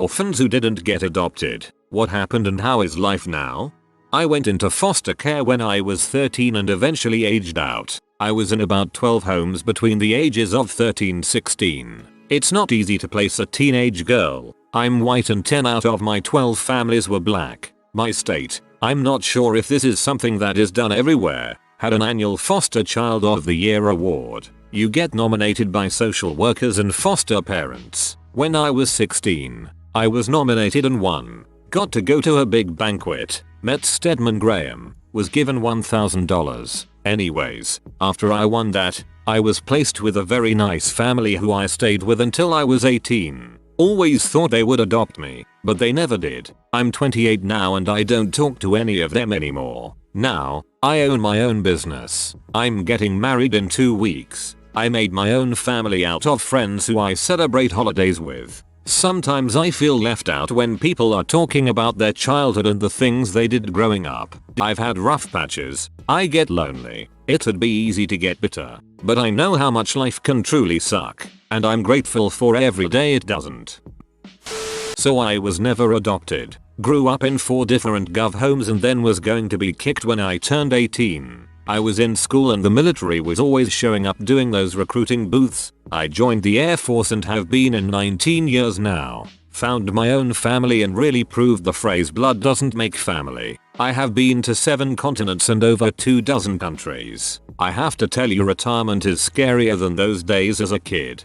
Orphans who didn't get adopted. What happened and how is life now? I went into foster care when I was 13 and eventually aged out. I was in about 12 homes between the ages of 13-16. It's not easy to place a teenage girl. I'm white and 10 out of my 12 families were black. My state, I'm not sure if this is something that is done everywhere, had an annual Foster Child of the Year award. You get nominated by social workers and foster parents. When I was 16, I was nominated and won. Got to go to a big banquet, met Stedman Graham, was given $1,000. Anyways, after I won that, I was placed with a very nice family who I stayed with until I was 18. Always thought they would adopt me, but they never did. I'm 28 now and I don't talk to any of them anymore. Now, I own my own business. I'm getting married in 2 weeks. I made my own family out of friends who I celebrate holidays with. Sometimes I feel left out when people are talking about their childhood and the things they did growing up. I've had rough patches. I get lonely. It'd be easy to get bitter. But I know how much life can truly suck, and I'm grateful for every day it doesn't. So I was never adopted. Grew up in 4 different gov homes and then was going to be kicked when I turned 18. I was in school and the military was always showing up doing those recruiting booths. I joined the Air Force and have been in 19 years now. Found my own family and really proved the phrase blood doesn't make family. I have been to 7 continents and over 24 countries. I have to tell you, retirement is scarier than those days as a kid.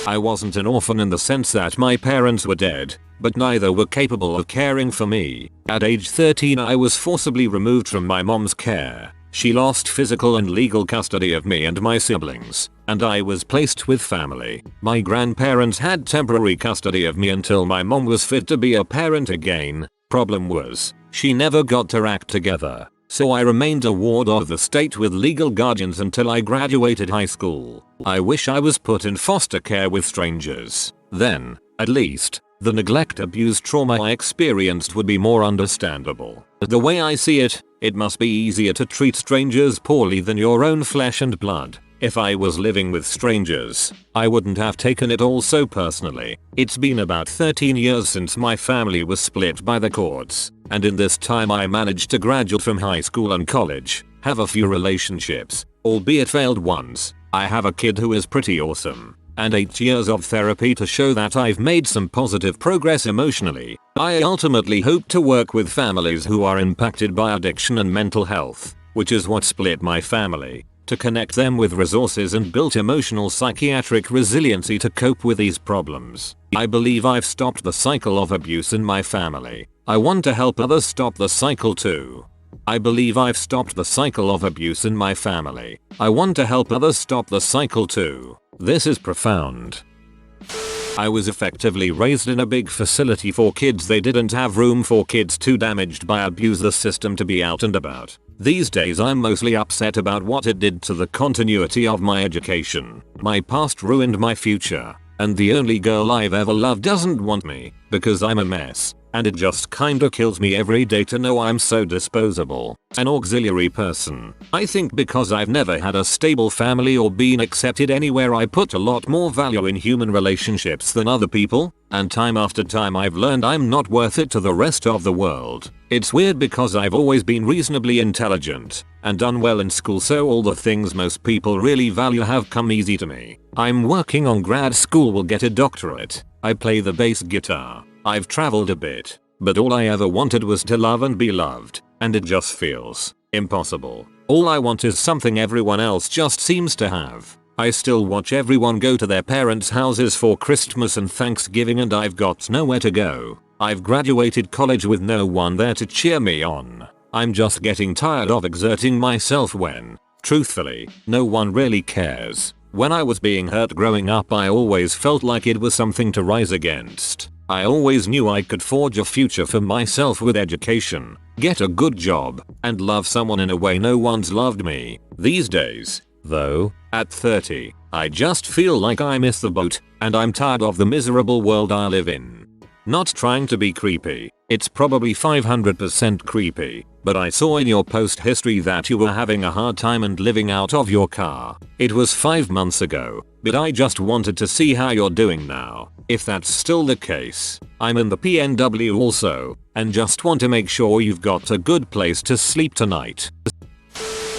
I wasn't an orphan in the sense that my parents were dead, but neither were capable of caring for me. At age 13 I was forcibly removed from my mom's care. She lost physical and legal custody of me and my siblings, and I was placed with family. My grandparents had temporary custody of me until my mom was fit to be a parent again. Problem was, she never got her act together, so I remained a ward of the state with legal guardians until I graduated high school. I wish I was put in foster care with strangers. Then, at least, the neglect, abuse, trauma I experienced would be more understandable. The way I see it, it must be easier to treat strangers poorly than your own flesh and blood. If I was living with strangers, I wouldn't have taken it all so personally. It's been about 13 years since my family was split by the courts, and in this time I managed to graduate from high school and college, have a few relationships, albeit failed ones. I have a kid who is pretty awesome, and 8 years of therapy to show that I've made some positive progress emotionally. I ultimately hope to work with families who are impacted by addiction and mental health, which is what split my family, to connect them with resources and built emotional psychiatric resiliency to cope with these problems. I believe I've stopped the cycle of abuse in my family. I want to help others stop the cycle too. I believe I've stopped the cycle of abuse in my family. I want to help others stop the cycle too. This is profound. I was effectively raised in a big facility for kids. They didn't have room for kids too damaged by abuse the system to be out and about. These days I'm mostly upset about what it did to the continuity of my education. My past ruined my future, and the only girl I've ever loved doesn't want me because I'm a mess. And it just kinda kills me every day to know I'm so disposable. An auxiliary person. I think because I've never had a stable family or been accepted anywhere, I put a lot more value in human relationships than other people, and time after time I've learned I'm not worth it to the rest of the world. It's weird because I've always been reasonably intelligent and done well in school, so all the things most people really value have come easy to me. I'm working on grad school, will get a doctorate. I play the bass guitar. I've traveled a bit, but all I ever wanted was to love and be loved, and it just feels impossible. All I want is something everyone else just seems to have. I still watch everyone go to their parents' houses for Christmas and Thanksgiving and I've got nowhere to go. I've graduated college with no one there to cheer me on. I'm just getting tired of exerting myself when, truthfully, no one really cares. When I was being hurt growing up, I always felt like it was something to rise against. I always knew I could forge a future for myself with education, get a good job, and love someone in a way no one's loved me. These days, though, at 30, I just feel like I missed the boat, and I'm tired of the miserable world I live in. Not trying to be creepy, It's probably 500% creepy, but I saw in your post history that you were having a hard time and living out of your car. It was 5 months ago, but I just wanted to see how you're doing now. If that's still the case, I'm in the PNW also, and just want to make sure you've got a good place to sleep tonight.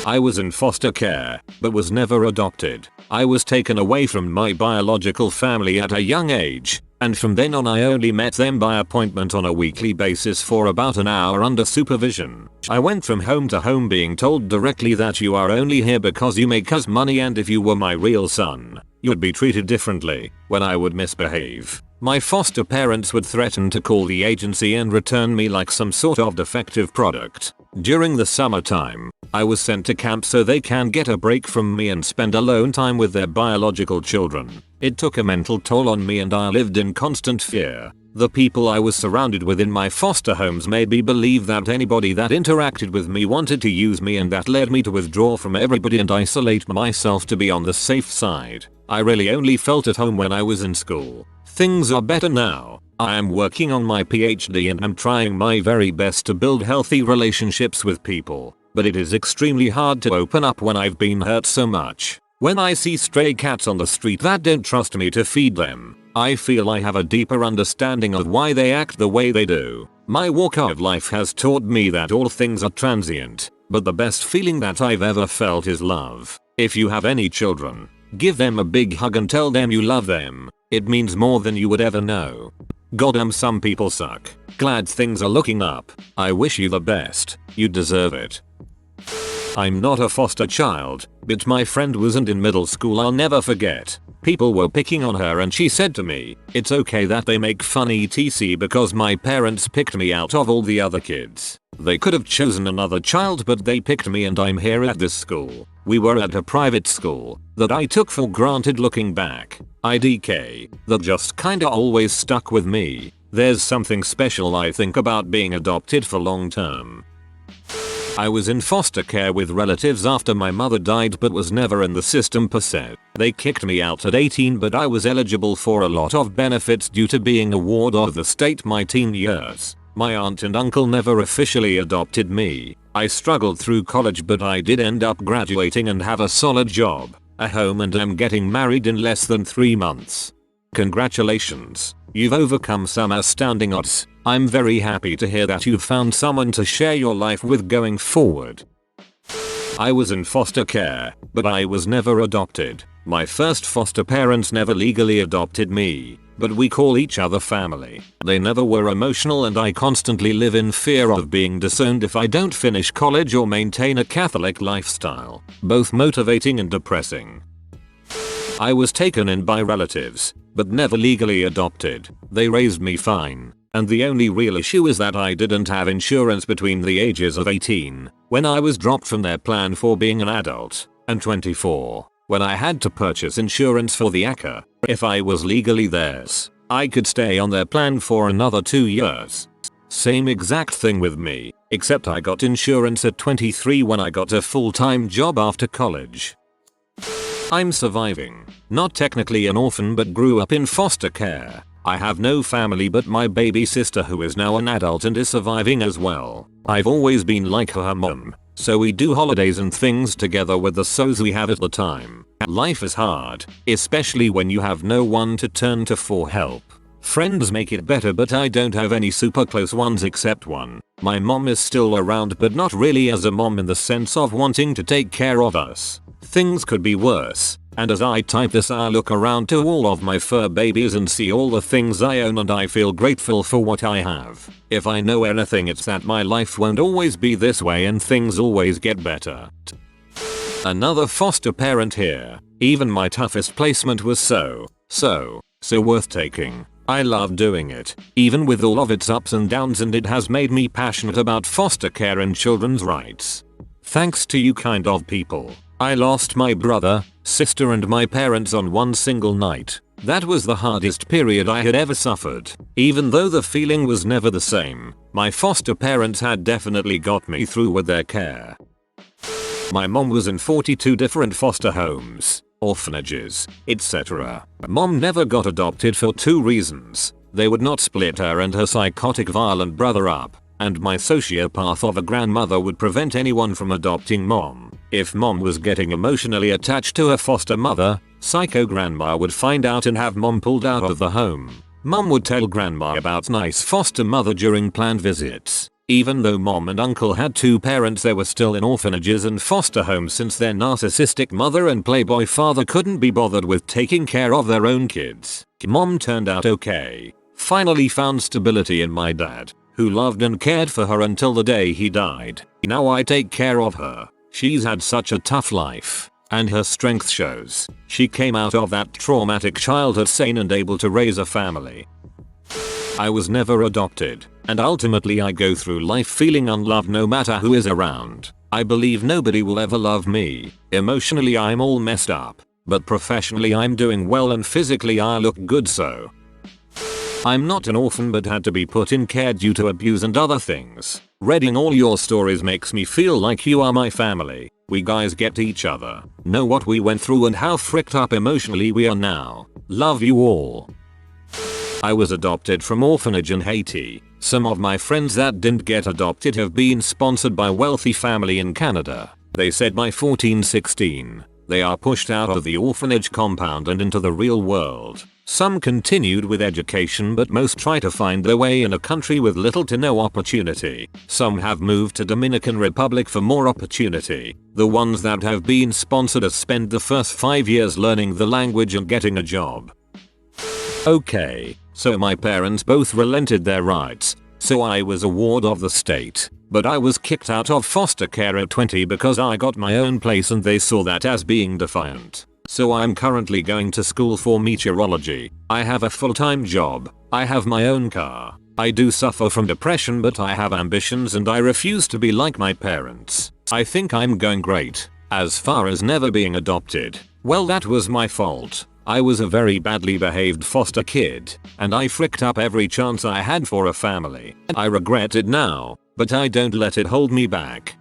I was in foster care, but was never adopted. I was taken away from my biological family at a young age, and from then on I only met them by appointment on a weekly basis for about an hour under supervision. I went from home to home being told directly that you are only here because you make us money, and if you were my real son, you'd be treated differently. When I would misbehave, my foster parents would threaten to call the agency and return me like some sort of defective product. During the summertime, I was sent to camp so they can get a break from me and spend alone time with their biological children. It took a mental toll on me and I lived in constant fear. The people I was surrounded with in my foster homes made me believe that anybody that interacted with me wanted to use me, and that led me to withdraw from everybody and isolate myself to be on the safe side. I really only felt at home when I was in school. Things are better now. I am working on my PhD and I'm trying my very best to build healthy relationships with people, but it is extremely hard to open up when I've been hurt so much. When I see stray cats on the street that don't trust me to feed them, I feel I have a deeper understanding of why they act the way they do. My walk of life has taught me that all things are transient, but the best feeling that I've ever felt is love. If you have any children, give them a big hug and tell them you love them. It means more than you would ever know. Goddamn, some people suck. Glad things are looking up. I wish you the best. You deserve it. I'm not a foster child, but my friend wasn't in middle school. I'll never forget. People were picking on her and she said to me, "It's okay that they make fun etc because my parents picked me out of all the other kids. They could have chosen another child but they picked me and I'm here at this school." We were at a private school that I took for granted looking back. IDK, that just kinda always stuck with me. There's something special I think about being adopted for long term. I was in foster care with relatives after my mother died but was never in the system per se. They kicked me out at 18 but I was eligible for a lot of benefits due to being a ward of the state my teen years. My aunt and uncle never officially adopted me. I struggled through college but I did end up graduating and have a solid job, a home, and am getting married in less than 3 months. Congratulations, you've overcome some astounding odds. I'm very happy to hear that you've found someone to share your life with going forward. I was in foster care, but I was never adopted. My first foster parents never legally adopted me, but we call each other family. They never were emotional and I constantly live in fear of being disowned if I don't finish college or maintain a Catholic lifestyle, both motivating and depressing. I was taken in by relatives, but never legally adopted. They raised me fine, and the only real issue is that I didn't have insurance between the ages of 18, when I was dropped from their plan for being an adult, and 24, when I had to purchase insurance for the ACA. If I was legally theirs, I could stay on their plan for another 2 years. Same exact thing with me, except I got insurance at 23 when I got a full-time job after college. I'm surviving. Not technically an orphan but grew up in foster care. I have no family but my baby sister who is now an adult and is surviving as well. I've always been like her mom, so we do holidays and things together with the so's we have at the time. Life is hard, especially when you have no one to turn to for help. Friends make it better but I don't have any super close ones except one. My mom is still around but not really as a mom in the sense of wanting to take care of us. Things could be worse, and as I type this I look around to all of my fur babies and see all the things I own and I feel grateful for what I have. If I know anything it's that my life won't always be this way and things always get better. Another foster parent here. Even my toughest placement was so worth taking. I love doing it, even with all of its ups and downs, and it has made me passionate about foster care and children's rights. Thanks to you kind of people, I lost my brother, sister and my parents on one single night. That was the hardest period I had ever suffered. Even though the feeling was never the same, my foster parents had definitely got me through with their care. My mom was in 42 different foster homes, orphanages, etc. Mom never got adopted for 2 reasons. They would not split her and her psychotic violent brother up, and my sociopath of a grandmother would prevent anyone from adopting mom. If mom was getting emotionally attached to her foster mother, psycho grandma would find out and have mom pulled out of the home. Mom would tell grandma about nice foster mother during planned visits. Even though mom and uncle had two parents, they were still in orphanages and foster homes since their narcissistic mother and playboy father couldn't be bothered with taking care of their own kids. Mom turned out okay. Finally found stability in my dad, who loved and cared for her until the day he died. Now I take care of her. She's had such a tough life, and her strength shows. She came out of that traumatic childhood sane and able to raise a family. I was never adopted, and ultimately I go through life feeling unloved no matter who is around. I believe nobody will ever love me. Emotionally I'm all messed up, but professionally I'm doing well and physically I look good, so I'm not an orphan but had to be put in care due to abuse and other things. Reading all your stories makes me feel like you are my family. We guys get each other, know what we went through and how fricked up emotionally we are now. Love you all. I was adopted from orphanage in Haiti. Some of my friends that didn't get adopted have been sponsored by wealthy family in Canada. They said by 14-16, they are pushed out of the orphanage compound and into the real world. Some continued with education but most try to find their way in a country with little to no opportunity. Some have moved to Dominican Republic for more opportunity. The ones that have been sponsored have spent the first 5 years learning the language and getting a job. Okay, so my parents both relented their rights, so I was a ward of the state, but I was kicked out of foster care at 20 because I got my own place and they saw that as being defiant. So I'm currently going to school for meteorology. I have a full-time job. I have my own car. I do suffer from depression but I have ambitions and I refuse to be like my parents. I think I'm going great. As far as never being adopted, well, that was my fault. I was a very badly behaved foster kid, and I fricked up every chance I had for a family. I regret it now, but I don't let it hold me back.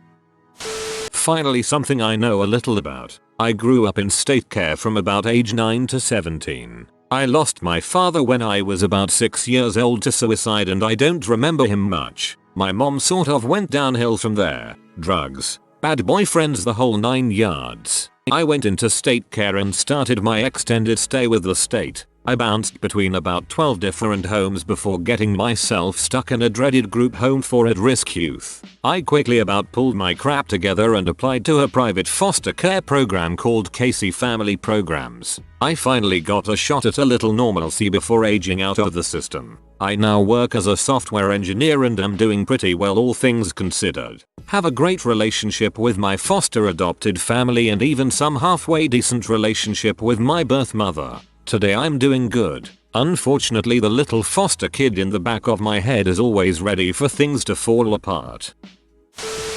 Finally, something I know a little about. I grew up in state care from about age 9 to 17. I lost my father when I was about 6 years old to suicide and I don't remember him much. My mom sort of went downhill from there. Drugs, bad boyfriends, the whole 9 yards. I went into state care and started my extended stay with the state. I bounced between about 12 different homes before getting myself stuck in a dreaded group home for at-risk youth. I quickly about pulled my crap together and applied to a private foster care program called Casey Family Programs. I finally got a shot at a little normalcy before aging out of the system. I now work as a software engineer and am doing pretty well, all things considered. Have a great relationship with my foster adopted family and even some halfway decent relationship with my birth mother. Today I'm doing good. Unfortunately, the little foster kid in the back of my head is always ready for things to fall apart.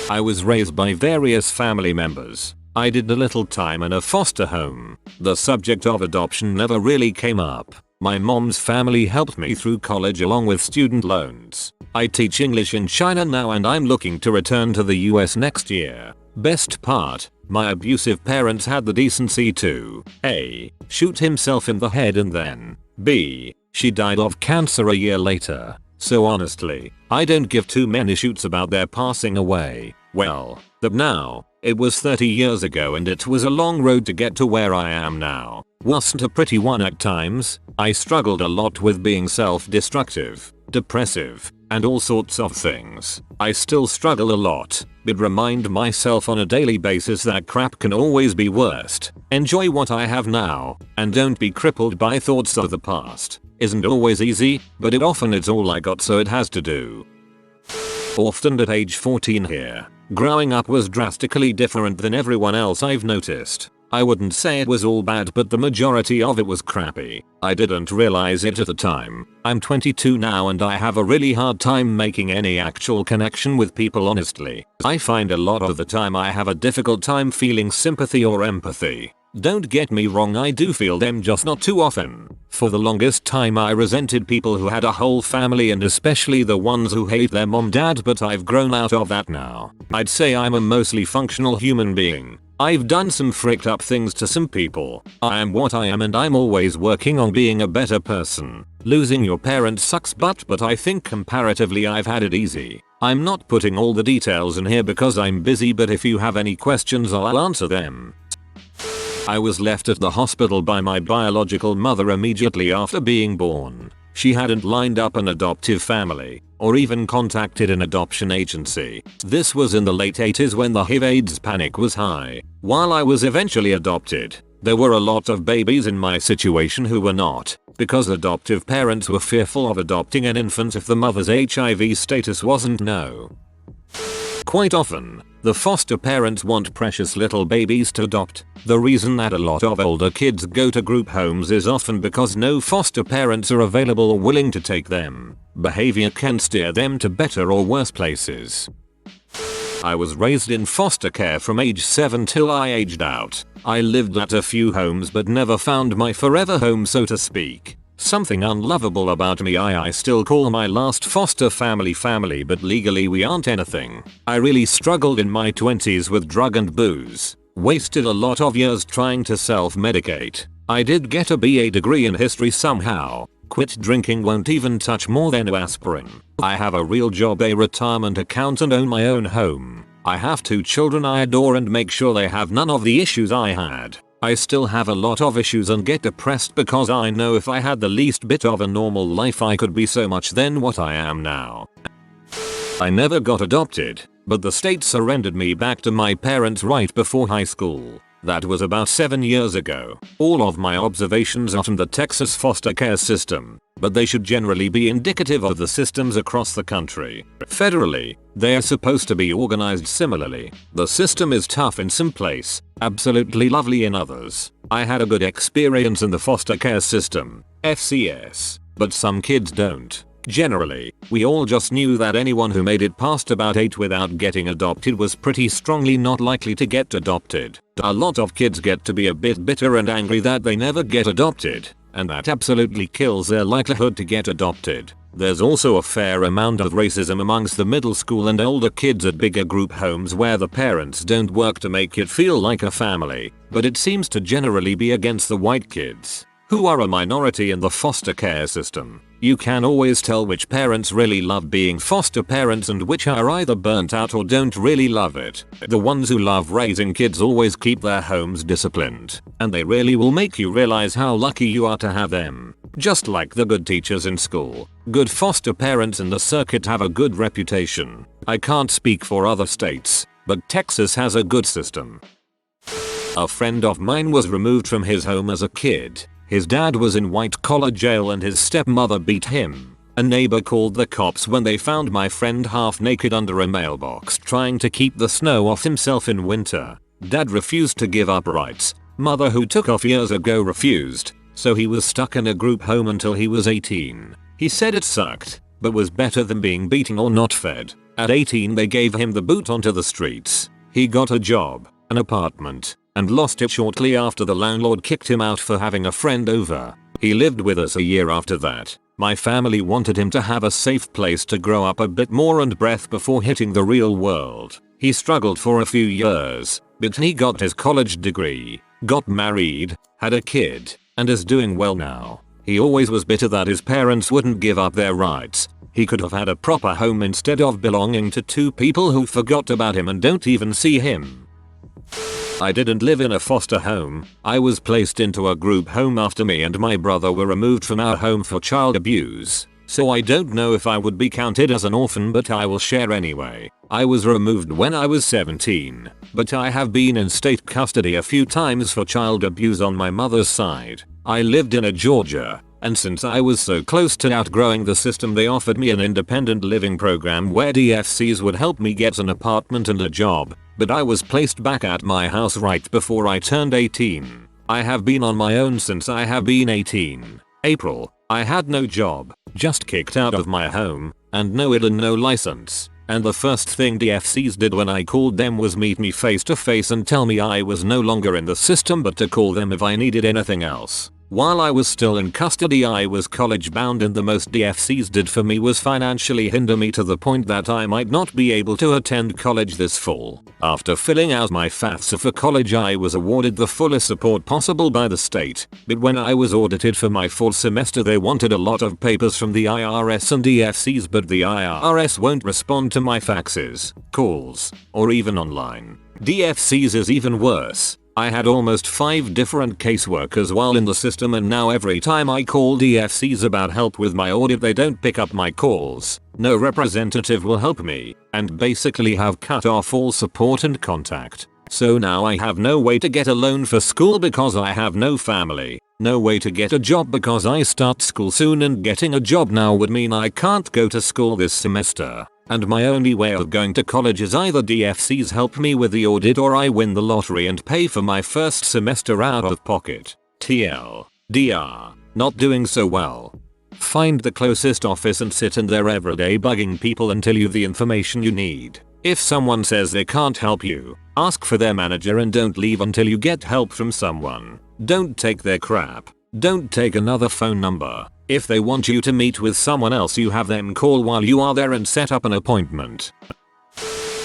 I was raised by various family members. I did a little time in a foster home. The subject of adoption never really came up. My mom's family helped me through college along with student loans. I teach English in China now and I'm looking to return to the US next year. Best part, my abusive parents had the decency to A. shoot himself in the head and then B. she died of cancer a year later. So honestly, I don't give too many shoots about their passing away. Well, but now, it was 30 years ago and it was a long road to get to where I am now. Wasn't a pretty one at times. I struggled a lot with being self-destructive, depressive, and all sorts of things. I still struggle a lot, but remind myself on a daily basis that crap can always be worst. Enjoy what I have now, and don't be crippled by thoughts of the past. Isn't always easy, but it often is all I got, so it has to do. Orphaned at age 14 here. Growing up was drastically different than everyone else I've noticed. I wouldn't say it was all bad, but the majority of it was crappy. I didn't realize it at the time. I'm 22 now and I have a really hard time making any actual connection with people, honestly. I find a lot of the time I have a difficult time feeling sympathy or empathy. Don't get me wrong, I do feel them, just not too often. For the longest time I resented people who had a whole family and especially the ones who hate their mom dad, but I've grown out of that now. I'd say I'm a mostly functional human being. I've done some fricked up things to some people. I am what I am and I'm always working on being a better person. Losing your parents sucks but I think comparatively I've had it easy. I'm not putting all the details in here because I'm busy, but if you have any questions I'll answer them. I was left at the hospital by my biological mother immediately after being born. She hadn't lined up an adoptive family or even contacted an adoption agency. This was in the late 80s when the HIV/AIDS panic was high. While I was eventually adopted, there were a lot of babies in my situation who were not, because adoptive parents were fearful of adopting an infant if the mother's HIV status wasn't no. Quite often, the foster parents want precious little babies to adopt. The reason that a lot of older kids go to group homes is often because no foster parents are available or willing to take them. Behavior can steer them to better or worse places. I was raised in foster care from age 7 till I aged out. I lived at a few homes but never found my forever home, so to speak. Something unlovable about me. I still call my last foster family, but legally we aren't anything. I really struggled in my 20s with drug and booze. Wasted a lot of years trying to self-medicate. I did get a BA degree in history somehow. Quit drinking, won't even touch more than aspirin. I have a real job, a retirement account, and own my own home. I have 2 children I adore and make sure they have none of the issues I had. I still have a lot of issues and get depressed because I know if I had the least bit of a normal life I could be so much than what I am now. I never got adopted, but the state surrendered me back to my parents right before high school. That was about 7 years ago. All of my observations are from the Texas foster care system, but they should generally be indicative of the systems across the country. Federally, they are supposed to be organized similarly. The system is tough in some places, absolutely lovely in others. I had a good experience in the foster care system, FCS, but some kids don't. Generally, we all just knew that anyone who made it past about 8 without getting adopted was pretty strongly not likely to get adopted. A lot of kids get to be a bit bitter and angry that they never get adopted, and that absolutely kills their likelihood to get adopted. There's also a fair amount of racism amongst the middle school and older kids at bigger group homes where the parents don't work to make it feel like a family, but it seems to generally be against the white kids, who are a minority in the foster care system. You can always tell which parents really love being foster parents and which are either burnt out or don't really love it. The ones who love raising kids always keep their homes disciplined, and they really will make you realize how lucky you are to have them. Just like the good teachers in school, good foster parents in the circuit have a good reputation. I can't speak for other states, but Texas has a good system. A friend of mine was removed from his home as a kid. His dad was in white-collar jail and his stepmother beat him. A neighbor called the cops when they found my friend half naked under a mailbox trying to keep the snow off himself in winter. Dad refused to give up rights. Mother, who took off years ago, refused, so he was stuck in a group home until he was 18. He said it sucked, but was better than being beaten or not fed. At 18 they gave him the boot onto the streets. He got a job, an apartment, and lost it shortly after the landlord kicked him out for having a friend over. He lived with us a year after that. My family wanted him to have a safe place to grow up a bit more and breath before hitting the real world. He struggled for a few years, but he got his college degree, got married, had a kid, and is doing well now. He always was bitter that his parents wouldn't give up their rights. He could have had a proper home instead of belonging to 2 people who forgot about him and don't even see him. I didn't live in a foster home. I was placed into a group home after me and my brother were removed from our home for child abuse. So I don't know if I would be counted as an orphan, but I will share anyway. I was removed when I was 17, but I have been in state custody a few times for child abuse on my mother's side. I lived in Georgia, and since I was so close to outgrowing the system, they offered me an independent living program where DFCs would help me get an apartment and a job. But I was placed back at my house right before I turned 18. I have been on my own since I have been 18. April, I had no job, just kicked out of my home, and no ID and no license. And the first thing DFCs did when I called them was meet me face to face and tell me I was no longer in the system but to call them if I needed anything else. While I was still in custody I was college bound and the most DFCs did for me was financially hinder me to the point that I might not be able to attend college this fall. After filling out my FAFSA for college I was awarded the fullest support possible by the state, but when I was audited for my fall semester they wanted a lot of papers from the IRS and DFCs, but the IRS won't respond to my faxes, calls, or even online. DFCs is even worse. I had almost 5 different caseworkers while in the system and now every time I call DFCs about help with my audit they don't pick up my calls, no representative will help me, and basically have cut off all support and contact. So now I have no way to get a loan for school because I have no family, no way to get a job because I start school soon and getting a job now would mean I can't go to school this semester. And my only way of going to college is either DFCs help me with the audit or I win the lottery and pay for my first semester out of pocket. TLDR. Not doing so well. Find the closest office and sit in there every day bugging people until you the information you need. If someone says they can't help you, ask for their manager and don't leave until you get help from someone. Don't take their crap. Don't take another phone number. If they want you to meet with someone else you have them call while you are there and set up an appointment.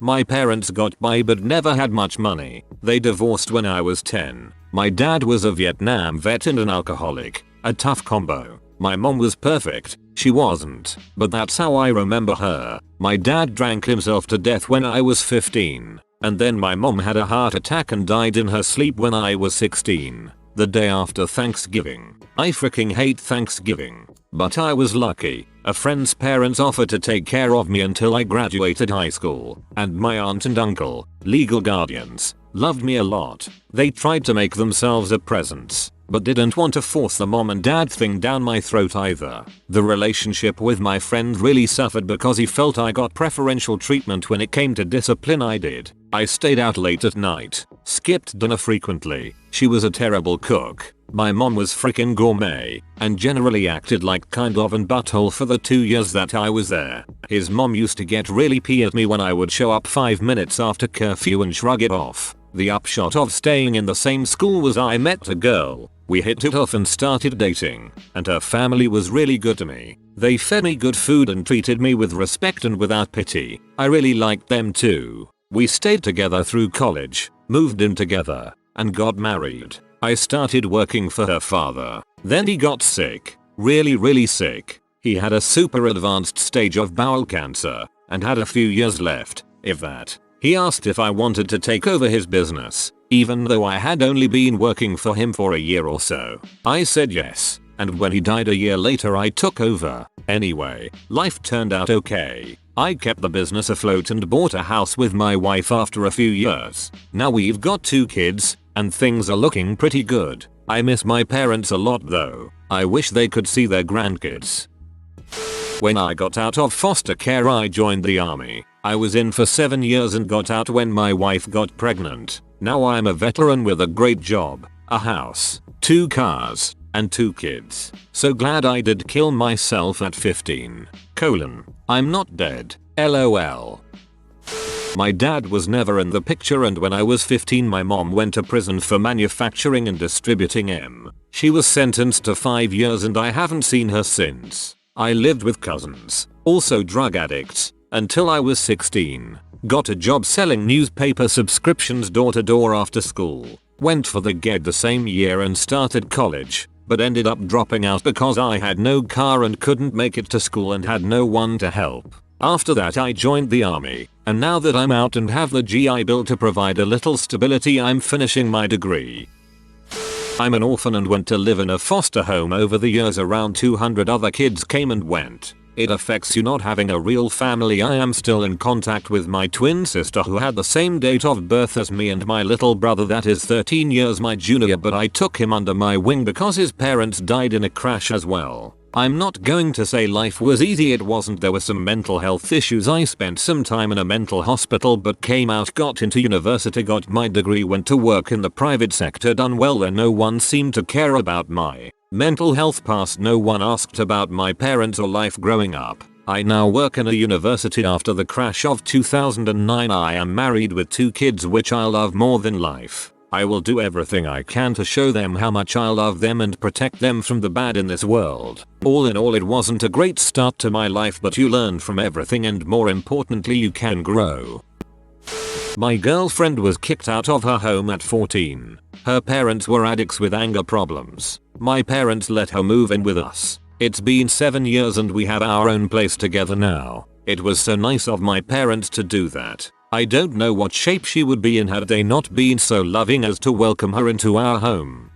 My parents got by but never had much money. They divorced when I was 10. My dad was a Vietnam vet and an alcoholic. A tough combo. My mom was perfect. She wasn't. But that's how I remember her. My dad drank himself to death when I was 15. And then my mom had a heart attack and died in her sleep when I was 16. The day after Thanksgiving. I freaking hate Thanksgiving. But I was lucky. A friend's parents offered to take care of me until I graduated high school. And my aunt and uncle, legal guardians, loved me a lot. They tried to make themselves a presence, but didn't want to force the mom and dad thing down my throat either. The relationship with my friend really suffered because he felt I got preferential treatment when it came to discipline. I did. I stayed out late at night, skipped dinner frequently. She was a terrible cook. My mom was freaking gourmet, and generally acted like kind of an butthole for the 2 years that I was there. His mom used to get really pissed at me when I would show up 5 minutes after curfew and shrug it off. The upshot of staying in the same school was I met a girl. We hit it off and started dating, and her family was really good to me. They fed me good food and treated me with respect and without pity. I really liked them too. We stayed together through college, moved in together, and got married. I started working for her father. Then he got sick. Really sick. He had a super advanced stage of bowel cancer, and had a few years left, if that. He asked if I wanted to take over his business, even though I had only been working for him for a year or so. I said yes, and when he died a year later I took over. Anyway, life turned out okay. I kept the business afloat and bought a house with my wife after a few years. Now we've got 2 kids, and things are looking pretty good. I miss my parents a lot though. I wish they could see their grandkids. When I got out of foster care I joined the army. I was in for 7 years and got out when my wife got pregnant. Now I'm a veteran with a great job, a house, 2 cars, and 2 kids. So glad I did kill myself at 15. I'm not dead. LOL. My dad was never in the picture, and when I was 15 my mom went to prison for manufacturing and distributing M. She was sentenced to 5 years and I haven't seen her since. I lived with cousins, also drug addicts, until I was 16. Got a job selling newspaper subscriptions door to door after school. Went for the GED the same year and started college, but ended up dropping out because I had no car and couldn't make it to school and had no one to help. After that I joined the army, and now that I'm out and have the GI Bill to provide a little stability I'm finishing my degree. I'm an orphan and went to live in a foster home over the years. Around 200 other kids came and went. It affects you not having a real family. I am still in contact with my twin sister who had the same date of birth as me, and my little brother that is 13 years my junior, but I took him under my wing because his parents died in a crash as well. I'm not going to say life was easy, it wasn't. There were some mental health issues. I spent some time in a mental hospital but came out, got into university, got my degree, went to work in the private sector, done well there. No one seemed to care about my mental health past. No one asked about my parents or life growing up. I now work in a university after the crash of 2009. I am married with 2 kids which I love more than life. I will do everything I can to show them how much I love them and protect them from the bad in this world. All in all, it wasn't a great start to my life, but you learn from everything and more importantly you can grow. My girlfriend was kicked out of her home at 14. Her parents were addicts with anger problems. My parents let her move in with us. It's been 7 years and we have our own place together now. It was so nice of my parents to do that. I don't know what shape she would be in had they not been so loving as to welcome her into our home.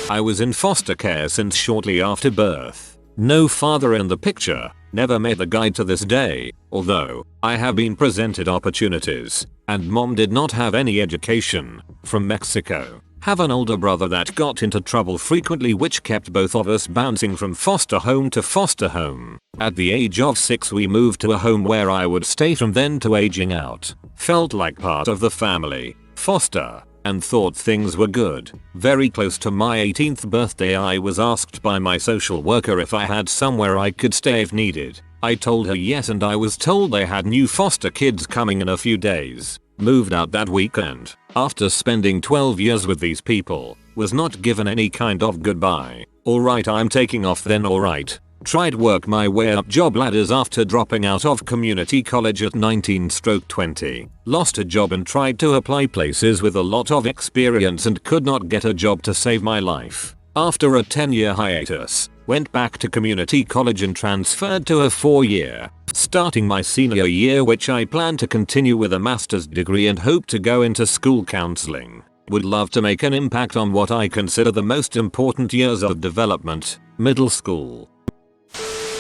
I was in foster care since shortly after birth. No father in the picture. Never met the guy to this day, although I have been presented opportunities, and mom did not have any education. From Mexico. Have an older brother that got into trouble frequently, which kept both of us bouncing from foster home to foster home. At the age of 6 we moved to a home where I would stay from then to aging out. Felt like part of the family. Foster. And thought things were good. Very close to my 18th birthday I was asked by my social worker if I had somewhere I could stay if needed. I told her yes, and I was told they had new foster kids coming in a few days. Moved out that weekend. After spending 12 years with these people. Was not given any kind of goodbye. Alright, I'm taking off then. Alright. Tried work my way up job ladders after dropping out of community college at 19/20. Lost a job and tried to apply places with a lot of experience and could not get a job to save my life. After a 10-year hiatus, went back to community college and transferred to a 4-year. Starting my senior year, which I plan to continue with a master's degree and hope to go into school counseling. Would love to make an impact on what I consider the most important years of development, middle school.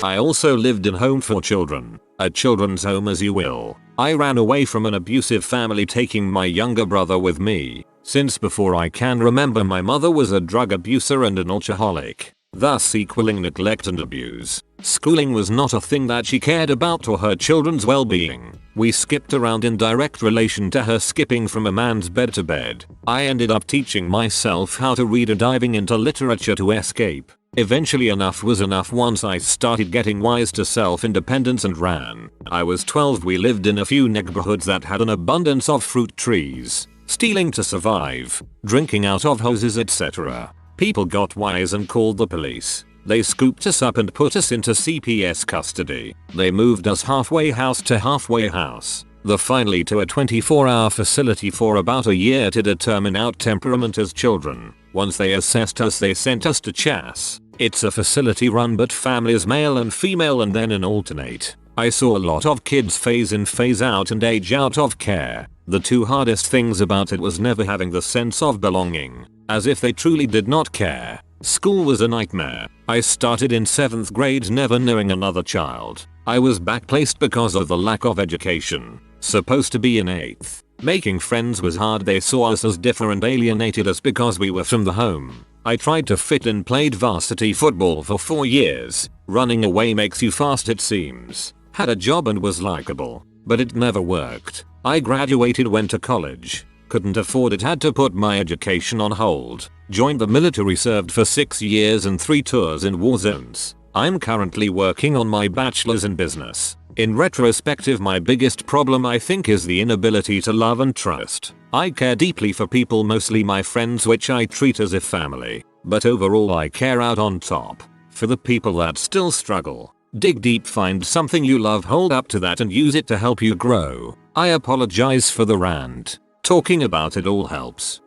I also lived in home for children, a children's home as you will. I ran away from an abusive family, taking my younger brother with me. Since before I can remember, my mother was a drug abuser and an alcoholic, thus equaling neglect and abuse. Schooling was not a thing that she cared about or her children's well-being. We skipped around in direct relation to her skipping from a man's bed to bed. I ended up teaching myself how to read and diving into literature to escape. Eventually enough was enough once I started getting wise to self-independence and ran. I was 12. We lived in a few neighborhoods that had an abundance of fruit trees. Stealing to survive, drinking out of hoses, etc. People got wise and called the police. They scooped us up and put us into CPS custody. They moved us halfway house to halfway house. Finally to a 24-hour facility for about a year to determine our temperament as children. Once they assessed us, they sent us to CHAS. It's a facility run but families male and female and then an alternate. I saw a lot of kids phase in, phase out and age out of care. The two hardest things about it was never having the sense of belonging, as if they truly did not care. School was a nightmare. I started in 7th grade never knowing another child. I was backplaced because of the lack of education. Supposed to be in 8th. Making friends was hard. They saw us as different, alienated us because we were from the home. I tried to fit in, played varsity football for 4 years. Running away makes you fast, it seems. Had a job and was likable, but it never worked. I graduated, went to college. Couldn't afford it, had to put my education on hold. Joined the military, served for 6 years and 3 tours in war zones. I'm currently working on my bachelor's in business. In retrospective, my biggest problem I think is the inability to love and trust. I care deeply for people, mostly my friends, which I treat as if family. But overall I care out on top. For the people that still struggle, dig deep, find something you love, hold up to that and use it to help you grow. I apologize for the rant. Talking about it all helps.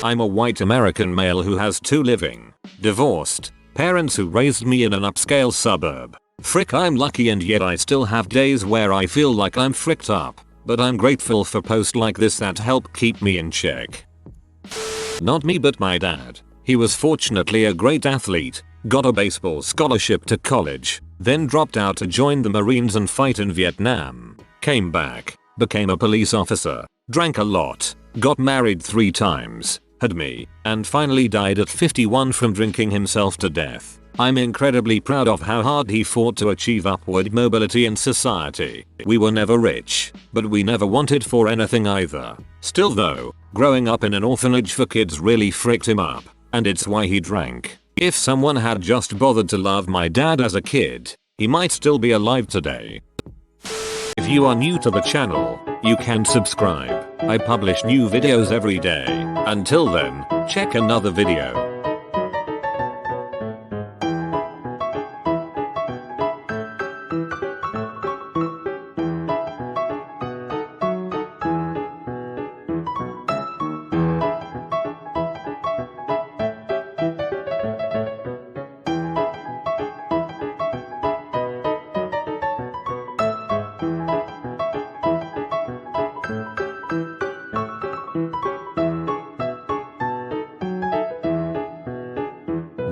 I'm a white American male who has 2 living, divorced, parents who raised me in an upscale suburb. Frick, I'm lucky, and yet I still have days where I feel like I'm fricked up. But I'm grateful for posts like this that help keep me in check. Not me, but my dad. He was fortunately a great athlete, got a baseball scholarship to college, then dropped out to join the Marines and fight in Vietnam. Came back, became a police officer, drank a lot, got married 3 times, had me, and finally died at 51 from drinking himself to death. I'm incredibly proud of how hard he fought to achieve upward mobility in society. We were never rich, but we never wanted for anything either. Still though, growing up in an orphanage for kids really fricked him up, and it's why he drank. If someone had just bothered to love my dad as a kid, he might still be alive today. If you are new to the channel, you can subscribe. I publish new videos every day. Until then, check another video.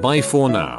Bye for now.